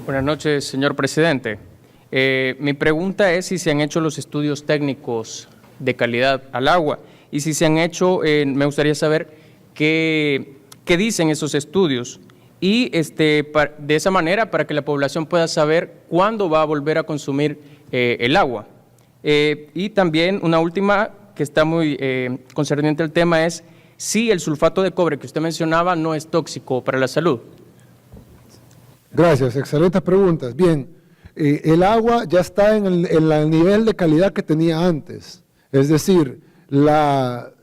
Buenas noches, señor presidente. Mi pregunta es si se han hecho los estudios técnicos de calidad al agua y si se han hecho, me gustaría saber qué dicen esos estudios y de esa manera para que la población pueda saber cuándo va a volver a consumir el agua. Y también una última que está muy concerniente al tema es si el sulfato de cobre que usted mencionaba no es tóxico para la salud. Gracias, excelentes preguntas. Bien, el agua ya está en el nivel de calidad que tenía antes. Es decir, la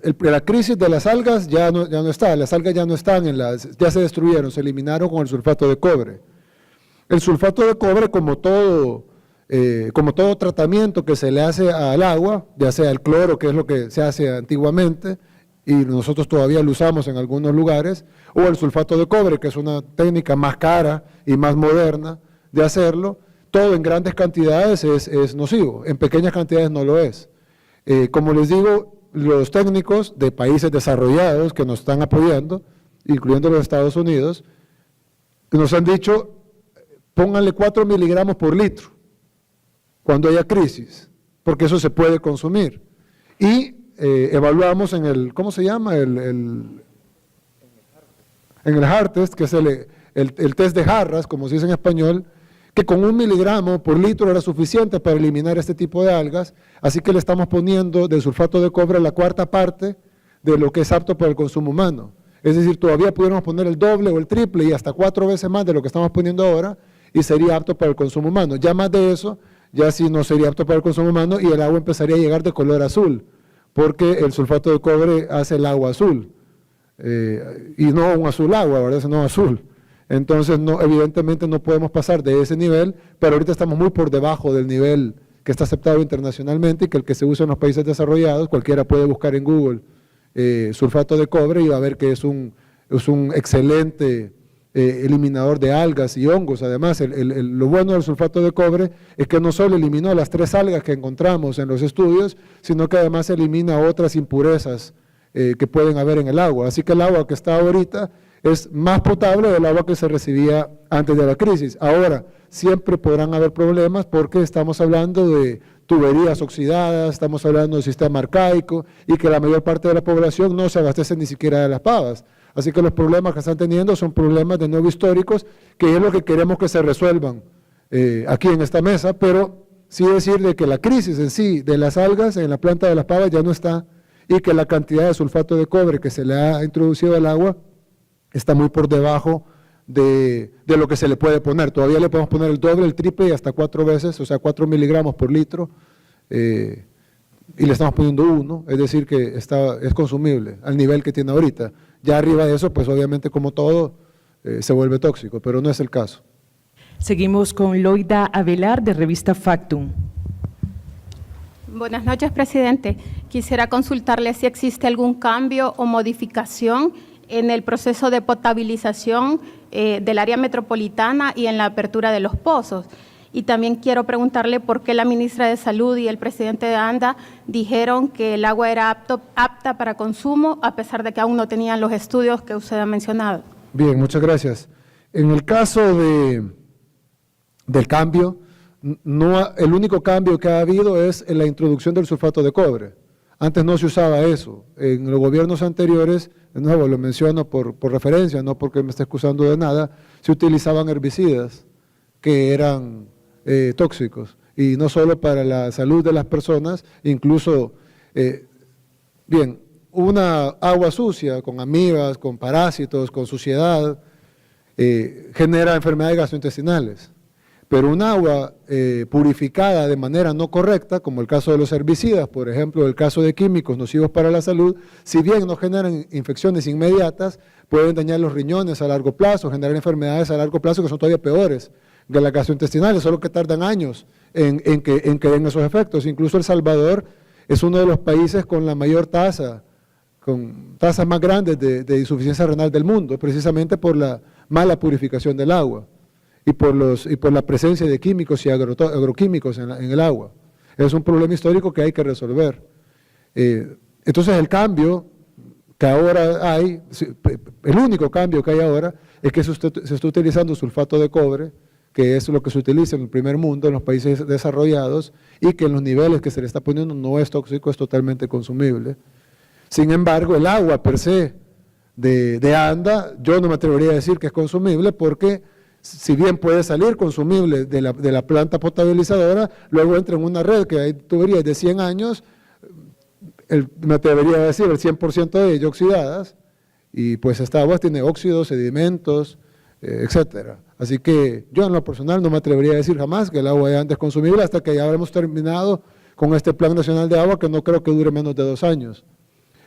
crisis de las algas ya no está, las algas ya no están, ya se destruyeron, se eliminaron con el sulfato de cobre. El sulfato de cobre, como todo tratamiento que se le hace al agua, ya sea el cloro, que es lo que se hace antiguamente, y nosotros todavía lo usamos en algunos lugares, o el sulfato de cobre, que es una técnica más cara y más moderna de hacerlo, todo en grandes cantidades es nocivo, en pequeñas cantidades no lo es. Como les digo, los técnicos de países desarrollados que nos están apoyando, incluyendo los Estados Unidos, nos han dicho, pónganle 4 miligramos por litro cuando haya crisis, porque eso se puede consumir. Y evaluamos en el, ¿cómo se llama? En el HART test, que es el test de jarras, como se dice en español, que con 1 miligramo por litro era suficiente para eliminar este tipo de algas, así que le estamos poniendo del sulfato de cobre la 4ª parte de lo que es apto para el consumo humano. Es decir, todavía pudiéramos poner el doble o el triple y hasta 4 veces más de lo que estamos poniendo ahora y sería apto para el consumo humano. Ya más de eso, ya sí no sería apto para el consumo humano y el agua empezaría a llegar de color azul, porque el sulfato de cobre hace el agua azul, y no un azul agua, ¿verdad? Sino azul. Entonces, evidentemente no podemos pasar de ese nivel, pero ahorita estamos muy por debajo del nivel que está aceptado internacionalmente y que el que se usa en los países desarrollados, cualquiera puede buscar en Google sulfato de cobre y va a ver que es un excelente eliminador de algas y hongos. Además, lo bueno del sulfato de cobre es que no solo eliminó las 3 algas que encontramos en los estudios, sino que además elimina otras impurezas que pueden haber en el agua. Así que el agua que está ahorita es más potable del agua que se recibía antes de la crisis. Ahora, siempre podrán haber problemas porque estamos hablando de tuberías oxidadas, estamos hablando de sistema arcaico y que la mayor parte de la población no se abastece ni siquiera de las pavas. Así que los problemas que están teniendo son problemas de nuevo históricos, que es lo que queremos que se resuelvan aquí en esta mesa, pero sí decir de que la crisis en sí de las algas en la planta de las pavas ya no está y que la cantidad de sulfato de cobre que se le ha introducido al agua está muy por debajo de lo que se le puede poner. Todavía le podemos poner el doble, el triple y hasta 4 veces, o sea 4 miligramos por litro, y le estamos poniendo 1, es decir que es consumible al nivel que tiene ahorita. Ya arriba de eso, pues obviamente como todo, se vuelve tóxico, pero no es el caso. Seguimos con Loida Avelar, de revista Factum. Buenas noches, presidente. Quisiera consultarle si existe algún cambio o modificación en el proceso de potabilización del área metropolitana y en la apertura de los pozos. Y también quiero preguntarle por qué la ministra de Salud y el presidente de ANDA dijeron que el agua era apta para consumo, a pesar de que aún no tenían los estudios que usted ha mencionado. Bien, muchas gracias. En el caso del cambio, el único cambio que ha habido es en la introducción del sulfato de cobre. Antes no se usaba eso. En los gobiernos anteriores, de nuevo lo menciono por referencia, no porque me esté excusando de nada, se utilizaban herbicidas que eran tóxicos, y no solo para la salud de las personas, incluso, bien, una agua sucia con amibas, con parásitos, con suciedad, genera enfermedades gastrointestinales. Pero un agua purificada de manera no correcta, como el caso de los herbicidas, por ejemplo, el caso de químicos nocivos para la salud, si bien no generan infecciones inmediatas, pueden dañar los riñones a largo plazo, generar enfermedades a largo plazo que son todavía peores de las gastrointestinales, solo que tardan años en que den esos efectos. Incluso El Salvador es uno de los países con la mayor tasa, con tasas más grandes de insuficiencia renal del mundo, precisamente por la mala purificación del agua y por la presencia de químicos y agroquímicos en el agua. Es un problema histórico que hay que resolver. Entonces el cambio que ahora hay, el único cambio que hay ahora es que se está utilizando sulfato de cobre que es lo que se utiliza en el primer mundo, en los países desarrollados, y que en los niveles que se le está poniendo no es tóxico, es totalmente consumible. Sin embargo, el agua per se de ANDA, yo no me atrevería a decir que es consumible, porque si bien puede salir consumible de la planta potabilizadora, luego entra en una red que hay tuberías de 100 años, me atrevería a decir el 100% de ellas oxidadas, y pues esta agua tiene óxidos, sedimentos, etcétera. Así que yo en lo personal no me atrevería a decir jamás que el agua de ANDA es consumible hasta que ya habremos terminado con este Plan Nacional de Agua, que no creo que dure menos de 2 años.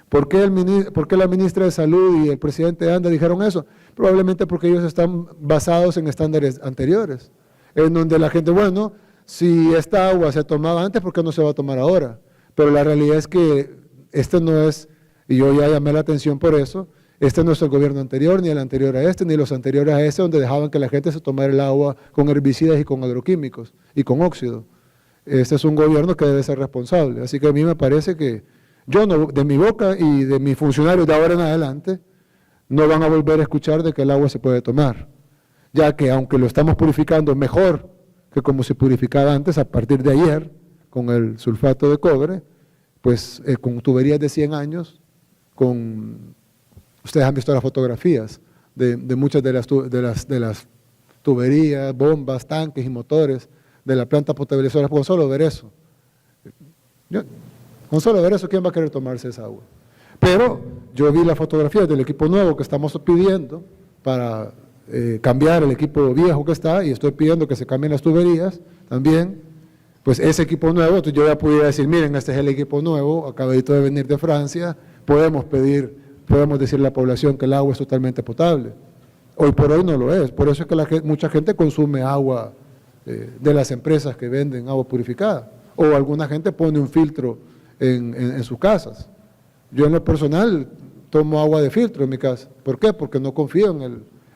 ¿Por qué la ministra de Salud y el presidente de ANDA dijeron eso? Probablemente porque ellos están basados en estándares anteriores, en donde la gente, bueno, si esta agua se tomaba antes, ¿por qué no se va a tomar ahora? Pero la realidad es que este no es, y yo ya llamé la atención por eso, este no es el gobierno anterior, ni el anterior a este, ni los anteriores a este, donde dejaban que la gente se tomara el agua con herbicidas y con agroquímicos y con óxido. Este es un gobierno que debe ser responsable. Así que a mí me parece que yo, no, de mi boca y de mis funcionarios de ahora en adelante, no van a volver a escuchar de que el agua se puede tomar, ya que aunque lo estamos purificando mejor que como se purificaba antes, a partir de ayer, con el sulfato de cobre, pues con tuberías de 100 años, ustedes han visto las fotografías de muchas de las tuberías, bombas, tanques y motores de la planta potabilizadora. Con solo ver eso, ¿quién va a querer tomarse esa agua? Pero yo vi las fotografías del equipo nuevo que estamos pidiendo para cambiar el equipo viejo que está, y estoy pidiendo que se cambien las tuberías también. Pues ese equipo nuevo, entonces yo ya pudiera decir, miren, este es el equipo nuevo, acabadito de venir de Francia, podemos decirle a la población que el agua es totalmente potable. Hoy por hoy no lo es, por eso es que mucha gente consume agua de las empresas que venden agua purificada, o alguna gente pone un filtro en sus casas. Yo en lo personal tomo agua de filtro en mi casa. ¿Por qué? Porque no confío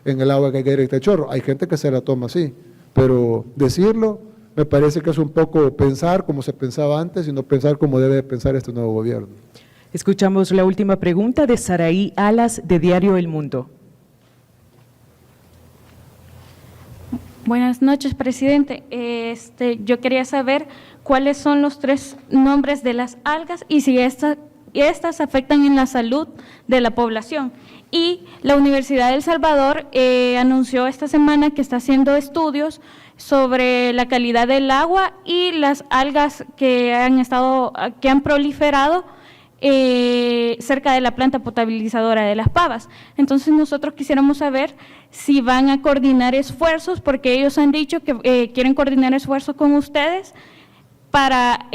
en el agua que cae directa del chorro. Hay gente que se la toma así, pero decirlo me parece que es un poco pensar como se pensaba antes y no pensar como debe pensar este nuevo gobierno. Escuchamos la última pregunta de Saraí Alas, de Diario El Mundo. Buenas noches, presidente. Yo quería saber cuáles son los 3 nombres de las algas y si estas afectan en la salud de la población. Y la Universidad de El Salvador anunció esta semana que está haciendo estudios sobre la calidad del agua y las algas que han proliferado cerca de la planta potabilizadora de Las Pavas. Entonces nosotros quisiéramos saber si van a coordinar esfuerzos, porque ellos han dicho que quieren coordinar esfuerzos con ustedes para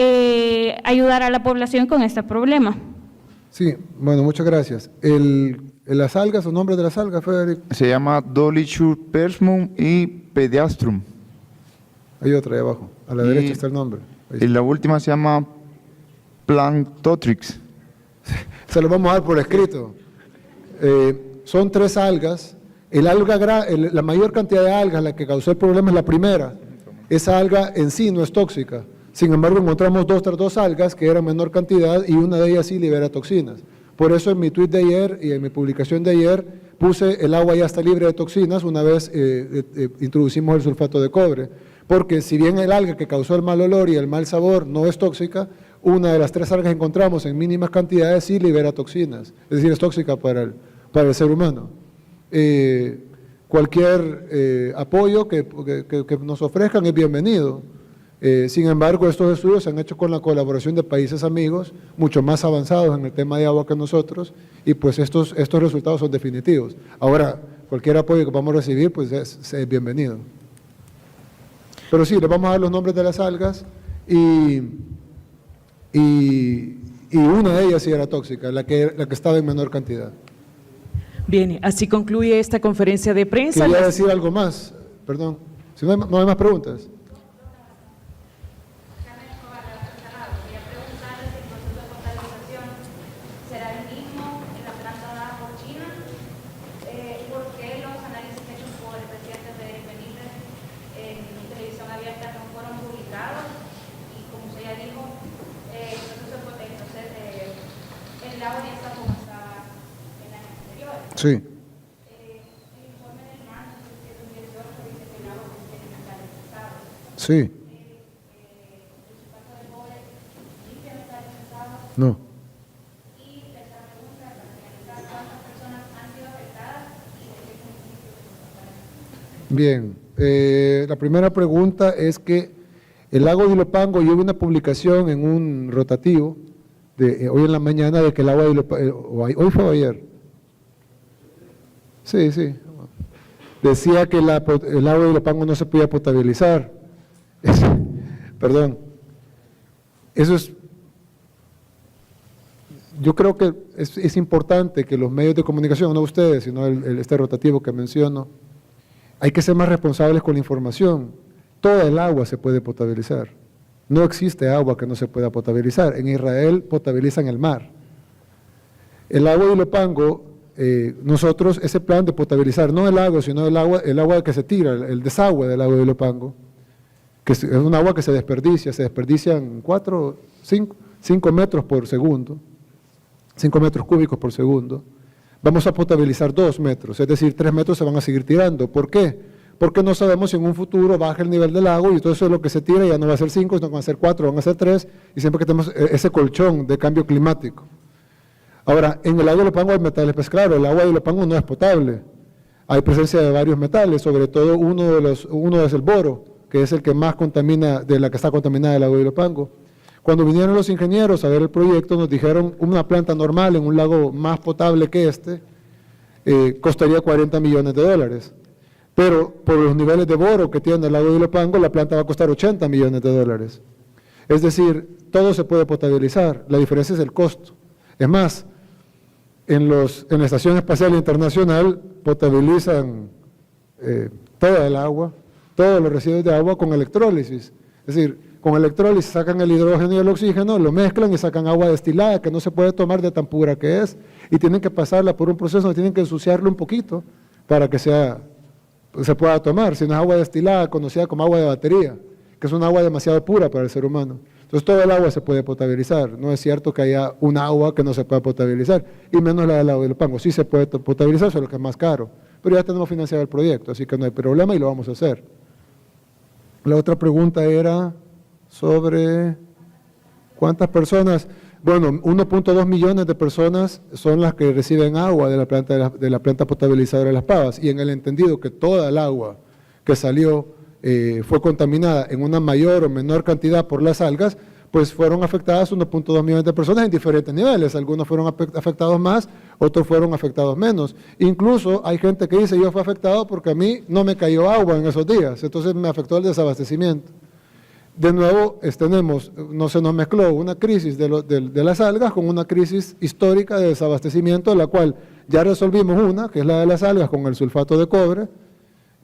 ayudar a la población con este problema. Sí, bueno, muchas gracias. Las algas, ¿los nombres de las algas, Federico? Se llama Dolichur persmum y Pediastrum. Hay otra ahí abajo, a la derecha está el nombre. Y la última se llama Planctotrix. Se lo vamos a dar por escrito. Son 3 algas. La mayor cantidad de algas, la que causó el problema es la primera. Esa alga en sí no es tóxica. Sin embargo, encontramos dos algas que eran menor cantidad y una de ellas sí libera toxinas. Por eso en mi tuit de ayer y en mi publicación de ayer puse el agua ya está libre de toxinas una vez introducimos el sulfato de cobre. Porque si bien el alga que causó el mal olor y el mal sabor no es tóxica, una de las 3 algas que encontramos en mínimas cantidades sí libera toxinas, es decir, es tóxica para el ser humano. Cualquier apoyo que nos ofrezcan es bienvenido. Sin embargo, estos estudios se han hecho con la colaboración de países amigos, mucho más avanzados en el tema de agua que nosotros, y pues estos resultados son definitivos. Ahora, cualquier apoyo que vamos a recibir, pues es bienvenido. Pero sí, les vamos a dar los nombres de las algas y una de ellas sí era tóxica, la que estaba en menor cantidad. Bien, así concluye esta conferencia de prensa. Quería decir algo más, perdón, si no hay más preguntas. Sí. Sí. No. Bien, la primera pregunta es que el lago de Ilopango, yo vi una publicación en un rotativo de hoy en la mañana de que el agua de Ilopango, hoy fue o ayer. Sí, sí. Decía que el agua de Ilopango no se podía potabilizar. Perdón. Eso es. Yo creo que es importante que los medios de comunicación, no ustedes, sino este rotativo que menciono, hay que ser más responsables con la información. Toda el agua se puede potabilizar. No existe agua que no se pueda potabilizar. En Israel potabilizan el mar. El agua de Ilopango, nosotros, ese plan de potabilizar, no el lago, sino el agua que se tira, el desagüe del agua de Ilopango, que es un agua que se desperdician 5 metros por segundo, 5 metros cúbicos por segundo. Vamos a potabilizar 2 metros, es decir, 3 metros se van a seguir tirando. ¿Por qué? Porque no sabemos si en un futuro baja el nivel del lago y todo eso es lo que se tira ya no va a ser 5, sino que van a ser 4, van a ser 3, y siempre que tenemos ese colchón de cambio climático. Ahora, en el lago de Ilopango hay metales, pues claro, el agua de Ilopango no es potable. Hay presencia de varios metales, sobre todo uno es el boro, que es el que más contamina, de la que está contaminada el agua de Ilopango. Cuando vinieron los ingenieros a ver el proyecto, nos dijeron una planta normal en un lago más potable que este costaría $40 millones. Pero por los niveles de boro que tiene el lago de Ilopango, la planta va a costar $80 millones. Es decir, todo se puede potabilizar, la diferencia es el costo. Es más, en la Estación Espacial Internacional potabilizan toda el agua, todos los residuos de agua con electrólisis. Es decir, con electrólisis sacan el hidrógeno y el oxígeno, lo mezclan y sacan agua destilada que no se puede tomar de tan pura que es, y tienen que pasarla por un proceso donde tienen que ensuciarlo un poquito para que se pueda tomar, si no es agua destilada, conocida como agua de batería, que es un agua demasiado pura para el ser humano. Entonces todo el agua se puede potabilizar, no es cierto que haya un agua que no se pueda potabilizar, y menos la del lago de Ilopango, sí se puede potabilizar, solo que es más caro, pero ya tenemos financiado el proyecto, así que no hay problema y lo vamos a hacer. La otra pregunta era sobre cuántas personas. Bueno, 1.2 millones de personas son las que reciben agua de la planta potabilizadora de Las Pavas, y en el entendido que toda el agua que salió fue contaminada en una mayor o menor cantidad por las algas, pues fueron afectadas 1.2 millones de personas en diferentes niveles. Algunos fueron afectados más, otros fueron afectados menos. Incluso hay gente que dice, yo fui afectado porque a mí no me cayó agua en esos días, entonces me afectó el desabastecimiento. De nuevo, no se nos mezcló una crisis de las algas con una crisis histórica de desabastecimiento, la cual ya resolvimos una, que es la de las algas con el sulfato de cobre,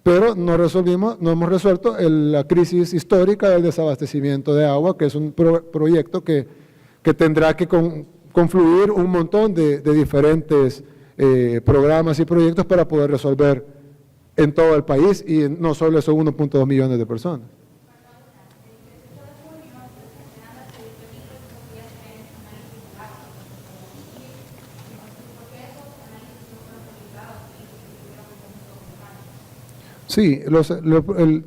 pero no hemos resuelto la crisis histórica del desabastecimiento de agua, que es un proyecto que tendrá que confluir un montón de diferentes programas y proyectos para poder resolver en todo el país, y no solo esos 1.2 millones de personas. Sí,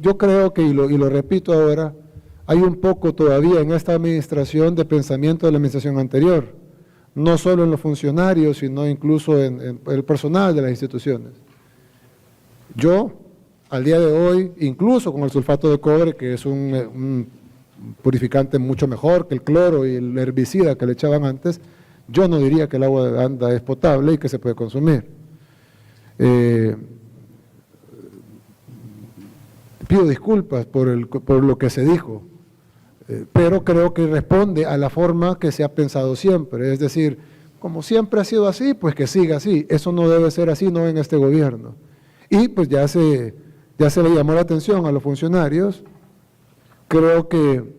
yo creo que, y lo repito ahora, hay un poco todavía en esta administración de pensamiento de la administración anterior, no solo en los funcionarios, sino incluso en el personal de las instituciones. Yo, al día de hoy, incluso con el sulfato de cobre, que es un purificante mucho mejor que el cloro y el herbicida que le echaban antes, yo no diría que el agua de Anda es potable y que se puede consumir. Pido disculpas por lo que se dijo, pero creo que responde a la forma que se ha pensado siempre, es decir, como siempre ha sido así, pues que siga así. Eso no debe ser así, no en este gobierno. Y pues ya se le llamó la atención a los funcionarios, creo que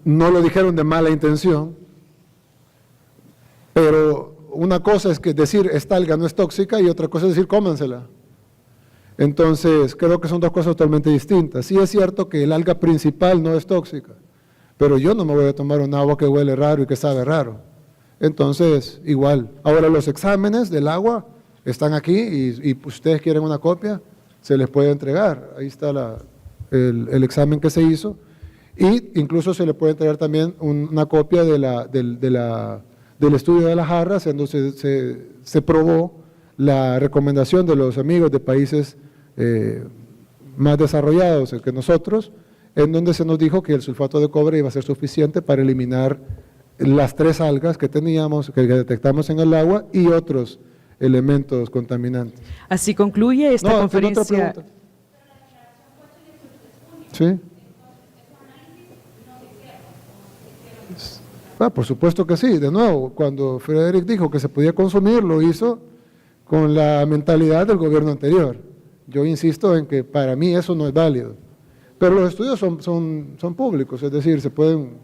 no lo dijeron de mala intención, pero una cosa es que decir esta alga no es tóxica y otra cosa es decir cómansela. Entonces, creo que son dos cosas totalmente distintas. Sí es cierto que el alga principal no es tóxica, pero yo no me voy a tomar un agua que huele raro y que sabe raro. Entonces, igual. Ahora, los exámenes del agua están aquí y ustedes quieren una copia, se les puede entregar. Ahí está el examen que se hizo, y incluso se le puede entregar también una copia del estudio de las jarras, en donde se probó la recomendación de los amigos de países más desarrollados que nosotros, en donde se nos dijo que el sulfato de cobre iba a ser suficiente para eliminar las 3 algas que teníamos, que detectamos en el agua, y otros elementos contaminantes. Así concluye esta No, conferencia. tiene otra pregunta. ¿Sí? Por supuesto que sí. De nuevo, cuando Frederick dijo que se podía consumir, lo hizo con la mentalidad del gobierno anterior. Yo insisto en que para mí eso no es válido. Pero los estudios son públicos, es decir, se pueden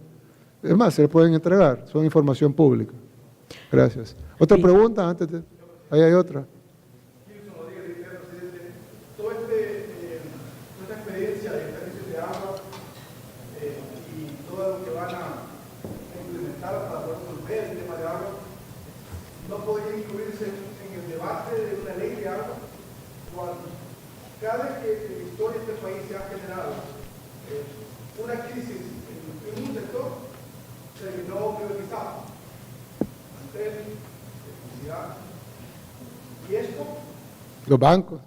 entregar, son información pública. Gracias. ¿Otra pregunta antes de...? Ahí hay otra. Toda esta experiencia de servicios de agua y todo lo que van a implementar para poder resolver el tema de agua, ¿no podría incluirse en el debate de una ley de agua? Cuando cada vez que en la historia de este país se ha generado una crisis en un sector, se terminó privatizado. Antes, electricidad. Y esto, Los bancos,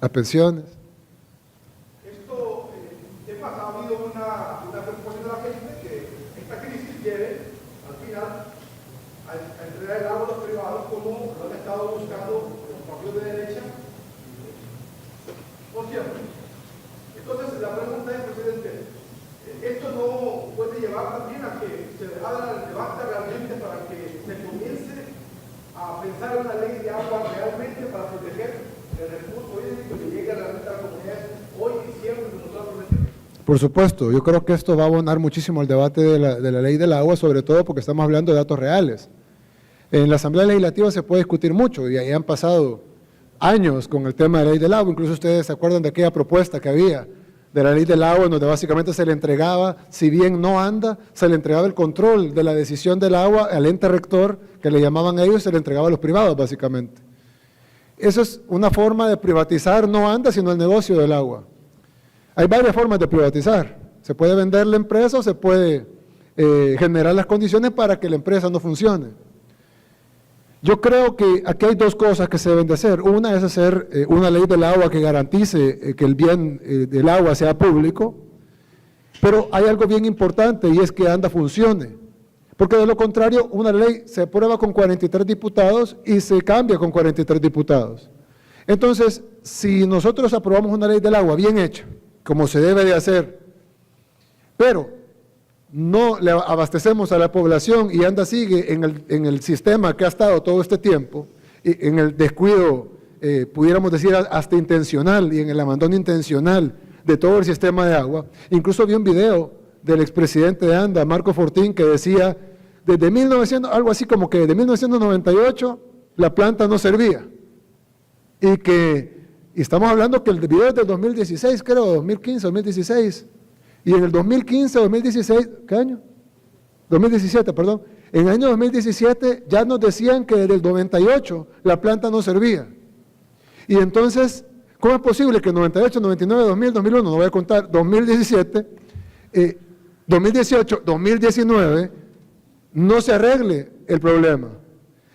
las pensiones. esto es más, ha habido una preocupación de la gente que esta crisis lleve al final a entregar el agua a los privados, como lo han estado buscando los partidos de derecha por siempre. Entonces la pregunta es, presidente, ¿esto no puede llevar también a que se abra el debate realmente para que se comience a pensar en una ley de agua realmente para proteger el recurso hídrico que llegue realmente a la comunidad hoy y siempre como nosotros decimos? Por supuesto, yo creo que esto va a abonar muchísimo al debate de la ley del agua, sobre todo porque estamos hablando de datos reales. En la Asamblea Legislativa se puede discutir mucho, y ahí han pasado años con el tema de la ley del agua. Incluso ustedes se acuerdan de aquella propuesta que había de la ley del agua, donde básicamente se le entregaba, si bien no anda, se le entregaba el control de la decisión del agua al ente rector, que le llamaban ellos, se le entregaba a los privados básicamente. Eso es una forma de privatizar, no anda, sino el negocio del agua. Hay varias formas de privatizar. Se puede vender la empresa o se puede generar las condiciones para que la empresa no funcione. Yo creo que aquí hay 2 cosas que se deben de hacer. Una es hacer una ley del agua que garantice que el bien del agua sea público, pero hay algo bien importante, y es que ANDA funcione. Porque de lo contrario, una ley se aprueba con 43 diputados y se cambia con 43 diputados. Entonces, si nosotros aprobamos una ley del agua bien hecha, como se debe de hacer, pero no le abastecemos a la población y ANDA sigue en el sistema que ha estado todo este tiempo, y en el descuido, pudiéramos decir, hasta intencional, y en el abandono intencional de todo el sistema de agua. Incluso vi un video del expresidente de ANDA, Marco Fortín, que decía, desde 1998, la planta no servía. Y estamos hablando que el video es del 2016, creo, 2015, 2016. Y en el 2015, 2016, ¿qué año? 2017, perdón. En el año 2017 ya nos decían que desde el 98 la planta no servía. Y entonces, ¿cómo es posible que 98, 99, 2000, 2001, no voy a contar, 2017, 2018, 2019, no se arregle el problema?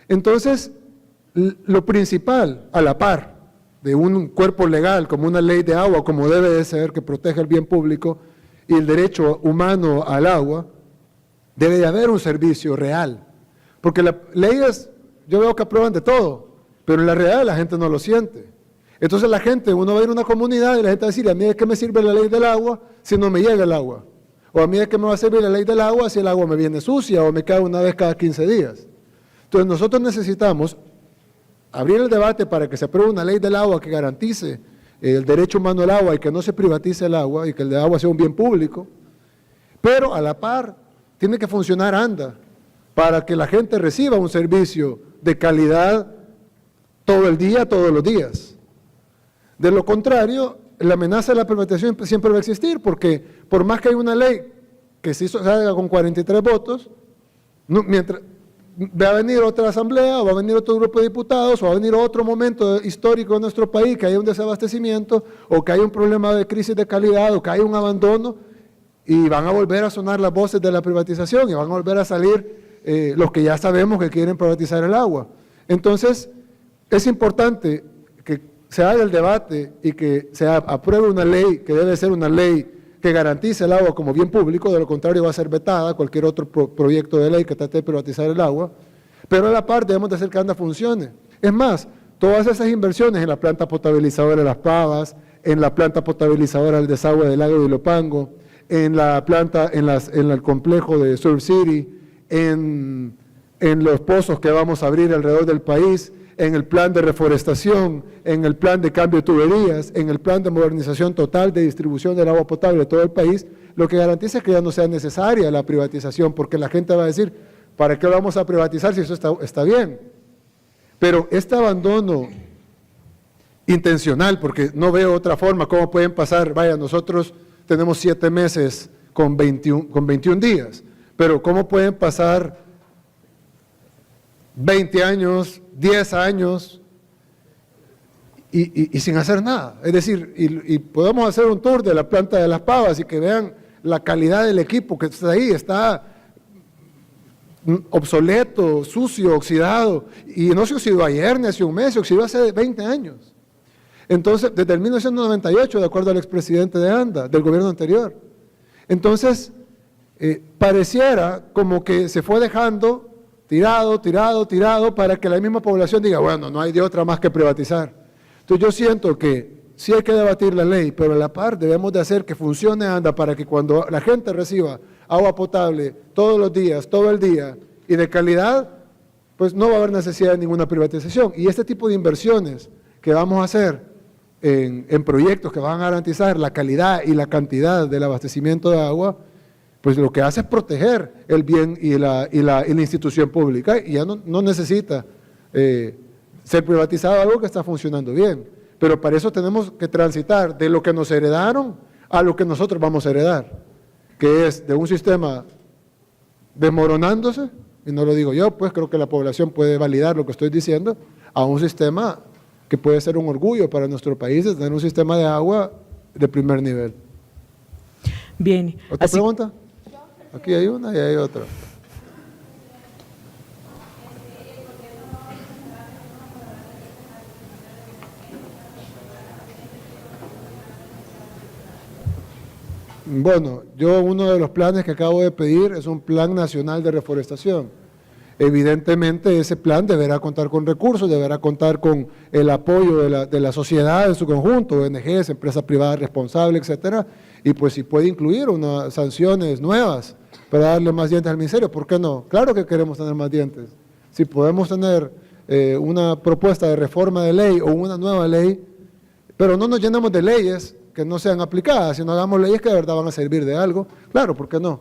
Entonces, lo principal, a la par de un cuerpo legal como una ley de agua, como debe de ser, que protege el bien público y el derecho humano al agua, debe de haber un servicio real. Porque las leyes, yo veo que aprueban de todo, pero en la realidad la gente no lo siente. Entonces la gente, uno va a ir a una comunidad y la gente va a decir, ¿a mí de qué me sirve la ley del agua si no me llega el agua? O a mí de qué me va a servir la ley del agua si el agua me viene sucia o me cae una vez cada 15 días. Entonces nosotros necesitamos abrir el debate para que se apruebe una ley del agua que garantice el derecho humano al agua y que no se privatice el agua y que el agua sea un bien público, pero a la par tiene que funcionar ANDA para que la gente reciba un servicio de calidad todo el día, todos los días. De lo contrario, la amenaza de la privatización siempre va a existir, porque por más que hay una ley que se haga con 43 votos, va a venir otra asamblea, o va a venir otro grupo de diputados, o va a venir otro momento histórico en nuestro país, que haya un desabastecimiento, o que haya un problema de crisis de calidad, o que haya un abandono, y van a volver a sonar las voces de la privatización, y van a volver a salir los que ya sabemos que quieren privatizar el agua. Entonces, es importante que se haga el debate y que se apruebe una ley, que debe ser una ley que garantice el agua como bien público, de lo contrario va a ser vetada cualquier otro proyecto de ley que trate de privatizar el agua, pero a la par debemos de hacer que ANDA funcione. Es más, todas esas inversiones en la planta potabilizadora de Las Pavas, en la planta potabilizadora del desagüe del lago de Ilopango, en la planta, en el complejo de Surf City, en los pozos que vamos a abrir alrededor del país, en el plan de reforestación, en el plan de cambio de tuberías, en el plan de modernización total de distribución del agua potable de todo el país, lo que garantiza es que ya no sea necesaria la privatización, porque la gente va a decir, ¿para qué lo vamos a privatizar si eso está bien? Pero este abandono intencional, porque no veo otra forma, cómo pueden pasar, vaya, nosotros tenemos 7 meses con 21 días, pero ¿cómo pueden pasar 20 años, 10 años y sin hacer nada? Es decir, y podemos hacer un tour de la planta de Las Pavas y que vean la calidad del equipo que está ahí, está obsoleto, sucio, oxidado, y no se oxidó ayer, ni hace un mes, se oxidó hace 20 años. Entonces, desde el 1998, de acuerdo al expresidente de ANDA, del gobierno anterior. Entonces, pareciera como que se fue dejando tirado, para que la misma población diga, bueno, no hay de otra más que privatizar. Entonces yo siento que sí hay que debatir la ley, pero a la par debemos de hacer que funcione ANDA para que cuando la gente reciba agua potable todos los días, todo el día, y de calidad, pues no va a haber necesidad de ninguna privatización. Y este tipo de inversiones que vamos a hacer en proyectos que van a garantizar la calidad y la cantidad del abastecimiento de agua, pues lo que hace es proteger el bien y la institución pública, y ya no necesita ser privatizado algo que está funcionando bien. Pero para eso tenemos que transitar de lo que nos heredaron a lo que nosotros vamos a heredar, que es de un sistema desmoronándose, y no lo digo yo, pues creo que la población puede validar lo que estoy diciendo, a un sistema que puede ser un orgullo para nuestro país, de tener un sistema de agua de primer nivel. Bien. ¿Otra pregunta? Aquí hay una y hay otra. Bueno, uno de los planes que acabo de pedir es un plan nacional de reforestación. Evidentemente ese plan deberá contar con recursos, deberá contar con el apoyo de la sociedad en su conjunto, ONGs, empresas privadas responsables, etcétera, y pues si puede incluir unas sanciones nuevas para darle más dientes al ministerio, ¿por qué no? Claro que queremos tener más dientes. Si podemos tener una propuesta de reforma de ley o una nueva ley, pero no nos llenamos de leyes que no sean aplicadas, sino hagamos leyes que de verdad van a servir de algo, claro, ¿por qué no?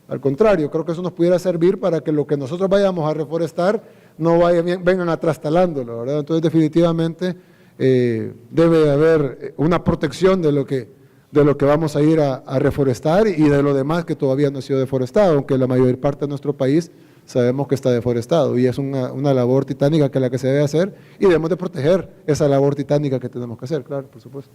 Al contrario, creo que eso nos pudiera servir para que lo que nosotros vayamos a reforestar no vengan atrastalándolo, ¿verdad? Entonces definitivamente debe haber una protección de lo que vamos a ir a reforestar y de lo demás que todavía no ha sido deforestado, aunque la mayor parte de nuestro país sabemos que está deforestado y es una labor titánica que es la que se debe hacer y debemos de proteger esa labor titánica que tenemos que hacer, claro, por supuesto.